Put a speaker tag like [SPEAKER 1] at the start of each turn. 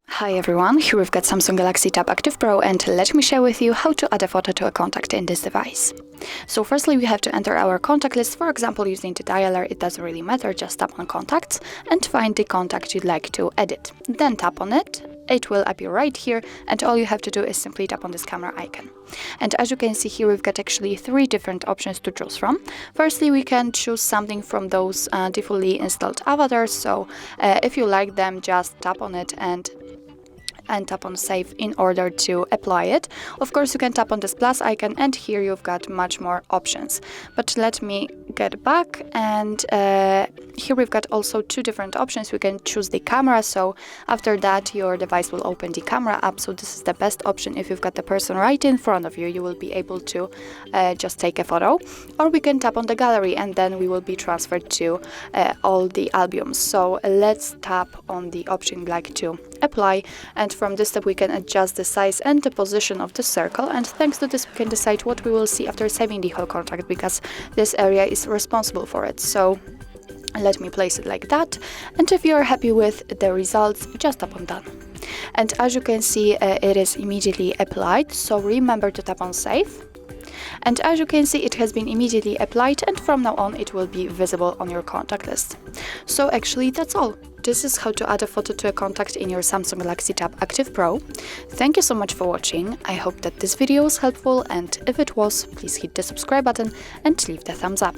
[SPEAKER 1] Hi everyone, here we've got Samsung Galaxy Tab Active Pro, and let me share with you how to add a photo to a contact in this device. So firstly we have to enter our contact list, for example using the dialer. It doesn't really matter, just tap on contacts and find the contact you'd like to edit. Then tap on it, it will appear right here, and all you have to do is simply tap on this camera icon. And as you can see here, we've got actually 3 different options to choose from. Firstly, we can choose something from those defaultly installed avatars, so if you like them, just tap on it and tap on save in order to apply it. Of course, you can tap on this plus icon, and here you've got much more options. But let me get back, and here we've got also 2 different options. We can choose the camera, so after that your device will open the camera app. So this is the best option. If you've got the person right in front of you, you will be able to just take a photo. Or we can tap on the gallery, and then we will be transferred to all the albums. So let's tap on the option we'd like to apply, and from this step we can adjust the size and the position of the circle, and thanks to this we can decide what we will see after saving the whole contact, because this area is responsible for it. So let me place it like that, and if you're happy with the results, just tap on done. And as you can see, it is immediately applied, so remember to tap on save. And as you can see, it has been immediately applied, and from now on it will be visible on your contact list. So actually that's all. This is how to add a photo to a contact in your Samsung Galaxy Tab Active Pro. Thank you so much for watching. I hope that this video was helpful, and if it was, please hit the subscribe button and leave the thumbs up.